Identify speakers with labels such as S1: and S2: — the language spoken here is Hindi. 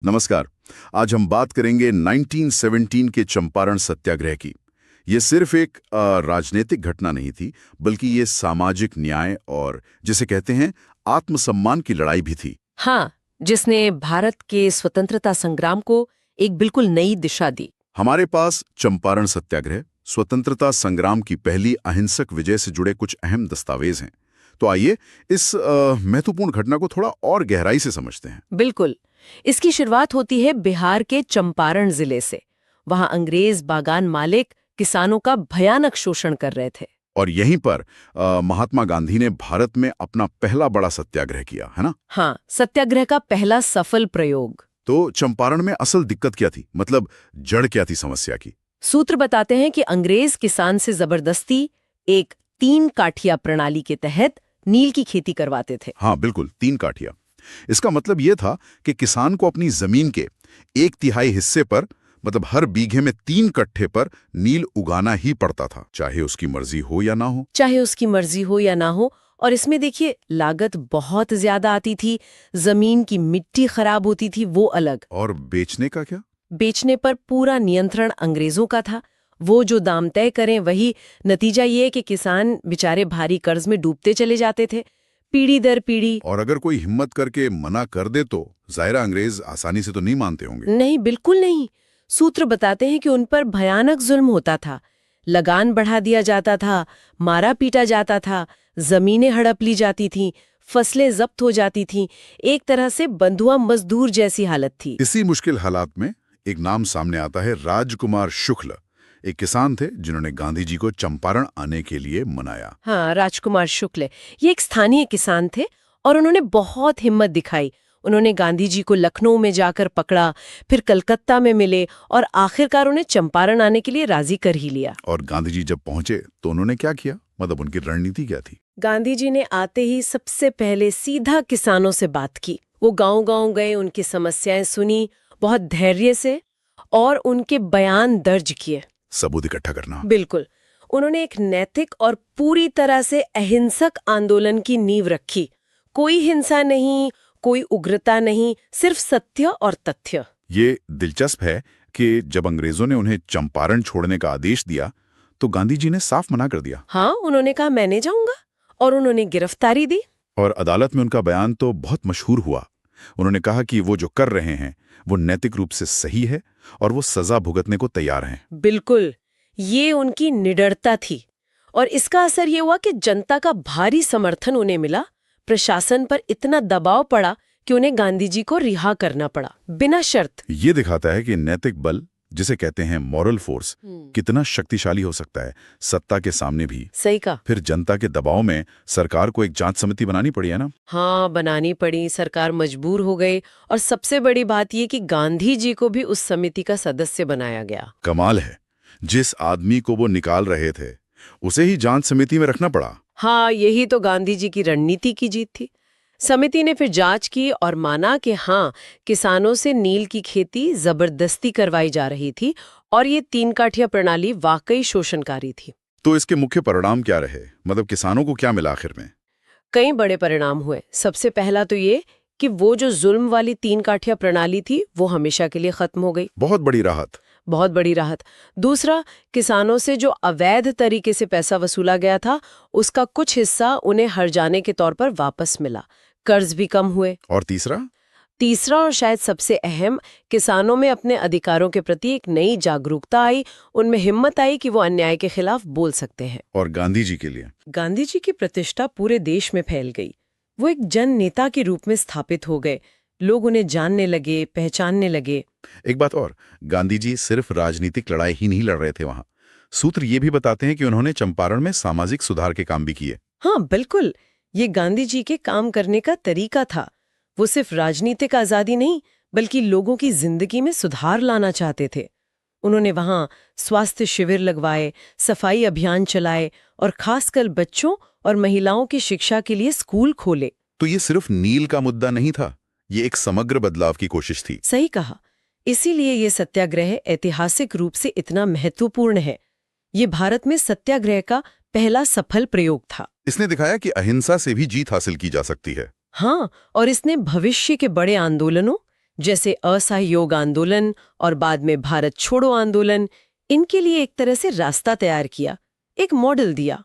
S1: नमस्कार। आज हम बात करेंगे 1917 के चंपारण सत्याग्रह की। ये सिर्फ एक राजनीतिक घटना नहीं थी, बल्कि ये सामाजिक न्याय और जिसे कहते हैं आत्मसम्मान की लड़ाई भी थी।
S2: हाँ, जिसने भारत के स्वतंत्रता संग्राम को एक बिल्कुल नई दिशा दी।
S1: हमारे पास चंपारण सत्याग्रह, स्वतंत्रता संग्राम की पहली अहिंसक विजय से जुड़े कुछ अहम दस्तावेज हैं। तो आइए इस महत्वपूर्ण घटना को थोड़ा और गहराई से समझते हैं।
S2: बिल्कुल। इसकी शुरुआत होती है बिहार के चंपारण जिले से। वहां अंग्रेज बागान मालिक किसानों का भयानक शोषण कर रहे थे।
S1: और यहीं पर महात्मा गांधी ने भारत में अपना पहला बड़ा सत्याग्रह किया, है ना?
S2: हाँ, सत्याग्रह का पहला सफल प्रयोग।
S1: तो चंपारण में असल दिक्कत क्या थी? मतलब जड़ क्या थी समस्या की?
S2: सूत्र बताते हैं कि अंग्रेज किसान से जबरदस्ती एक 3 काठिया प्रणाली के तहत नील की खेती करवाते थे।
S1: हाँ बिल्कुल, 3 काठिया। इसका मतलब यह था कि किसान को अपनी जमीन के 1/3 हिस्से पर, मतलब हर बीघे में 3 कट्ठे पर नील उगाना ही पड़ता था, चाहे उसकी मर्जी हो या ना हो।
S2: चाहे उसकी मर्जी हो या ना हो। और इसमें देखिए, लागत बहुत ज्यादा आती थी, जमीन की मिट्टी खराब होती थी, वो अलग।
S1: और बेचने का क्या?
S2: बेचने पर पूरा नियंत्रण अंग्रेजों का था। वो जो दाम तय करें वही। नतीजा ये कि किसान बेचारे भारी कर्ज में डूबते चले जाते थे, पीढ़ी दर पीढ़ी।
S1: और अगर कोई हिम्मत करके मना कर दे तो जाहिरा अंग्रेज आसानी से तो नहीं मानते होंगे।
S2: नहीं, बिल्कुल नहीं। सूत्र बताते हैं कि उन पर भयानक जुल्म होता था। लगान बढ़ा दिया जाता था, मारा पीटा जाता था, जमीनें हड़प ली जाती थीं, फसलें जब्त हो जाती थीं। एक तरह से बंधुआ मजदूर जैसी हालत थी।
S1: इसी मुश्किल हालात में एक नाम सामने आता है, राजकुमार शुक्ल। एक किसान थे जिन्होंने गांधी जी को चंपारण आने के लिए मनाया।
S2: हाँ, राजकुमार शुक्ल। ये एक स्थानीय किसान थे और उन्होंने बहुत हिम्मत दिखाई। उन्होंने गांधी जी को लखनऊ में जाकर पकड़ा, फिर कलकत्ता में मिले और आखिरकार उन्हें चंपारण आने के लिए राजी कर ही लिया।
S1: और गांधी जी जब पहुंचे तो उन्होंने क्या किया? मतलब उनकी रणनीति क्या थी?
S2: गांधी जी ने आते ही सबसे पहले सीधा किसानों से बात की। वो गांव-गांव गए, उनकी समस्याएं सुनी बहुत धैर्य से और उनके बयान दर्ज किए।
S1: सबूत इकट्ठा करना।
S2: बिल्कुल। उन्होंने एक नैतिक और पूरी तरह से अहिंसक आंदोलन की नींव रखी। कोई हिंसा नहीं, कोई उग्रता नहीं, सिर्फ सत्य और तथ्य।
S1: ये दिलचस्प है कि जब अंग्रेजों ने उन्हें चंपारण छोड़ने का आदेश दिया तो गांधी जी ने साफ मना कर दिया।
S2: हाँ, उन्होंने कहा मैं नहीं जाऊंगा, और उन्होंने गिरफ्तारी दी।
S1: और अदालत में उनका बयान तो बहुत मशहूर हुआ। उन्होंने कहा कि वो जो कर रहे हैं वो नैतिक रूप से सही है और वो सजा भुगतने को तैयार हैं।
S2: बिल्कुल, ये उनकी निडरता थी। और इसका असर ये हुआ कि जनता का भारी समर्थन उन्हें मिला। प्रशासन पर इतना दबाव पड़ा कि उन्हें गांधी जी को रिहा करना पड़ा, बिना शर्त।
S1: ये दिखाता है कि नैतिक बल, जिसे कहते हैं मॉरल फोर्स, कितना शक्तिशाली हो सकता है सत्ता के सामने भी।
S2: सही कहा।
S1: फिर जनता के दबाव में सरकार को एक जांच समिति बनानी पड़ी, है ना?
S2: हाँ, बनानी पड़ी। सरकार मजबूर हो गई और सबसे बड़ी बात ये कि गांधी जी को भी उस समिति का सदस्य बनाया गया।
S1: कमाल है, जिस आदमी को वो निकाल रहे थे उसे ही जांच समिति में रखना पड़ा।
S2: हाँ, यही तो गांधी जी की रणनीति की जीत थी। समिति ने फिर जांच की और माना कि हाँ, किसानों से नील की खेती जबरदस्ती करवाई जा रही थी और ये 3 काठिया प्रणाली वाकई शोषणकारी थी।
S1: तो इसके मुख्य परिणाम क्या रहे? मतलब किसानों को क्या मिला आखिर में?
S2: कई बड़े परिणाम हुए। सबसे पहला तो ये कि वो जो जुल्म वाली 3 काठिया प्रणाली थी वो हमेशा के लिए खत्म हो गई।
S1: बहुत बड़ी राहत।
S2: बहुत बड़ी राहत। दूसरा, किसानों से जो अवैध तरीके से पैसा वसूला गया था उसका कुछ हिस्सा उन्हें हर्जाने के तौर पर वापस मिला। कर्ज भी कम हुए।
S1: और तीसरा?
S2: तीसरा और शायद सबसे अहम, किसानों में अपने अधिकारों के प्रति एक नई जागरूकता आई। उनमें हिम्मत आई कि वो अन्याय के खिलाफ बोल सकते हैं।
S1: और गांधी जी के लिए?
S2: गांधी जी की प्रतिष्ठा पूरे देश में फैल गई। वो एक जन नेता के रूप में स्थापित हो गए। लोग उन्हें जानने लगे, पहचानने लगे।
S1: एक बात और, गांधी जी सिर्फ राजनीतिक लड़ाई ही नहीं लड़ रहे थे वहां। सूत्र ये भी बताते हैं कि उन्होंने चंपारण में सामाजिक सुधार के काम भी किए।
S2: हाँ बिल्कुल, ये गांधी जी के काम करने का तरीका था। वो सिर्फ राजनीतिक आजादी नहीं, बल्कि लोगों की जिंदगी में सुधार लाना चाहते थे। उन्होंने वहां स्वास्थ्य शिविर लगवाए, सफाई अभियान चलाए और खासकर बच्चों और महिलाओं की शिक्षा के लिए स्कूल खोले।
S1: तो ये सिर्फ नील का मुद्दा नहीं था, ये एक समग्र बदलाव की कोशिश थी।
S2: सही कहा। इसीलिए ये सत्याग्रह ऐतिहासिक रूप से इतना महत्वपूर्ण है। ये भारत में सत्याग्रह का पहला सफल प्रयोग था।
S1: इसने दिखाया कि अहिंसा से भी जीत हासिल की जा सकती है।
S2: हाँ, और इसने भविष्य के बड़े आंदोलनों जैसे असहयोग आंदोलन और बाद में भारत छोड़ो आंदोलन, इनके लिए एक तरह से रास्ता तैयार किया, एक मॉडल दिया।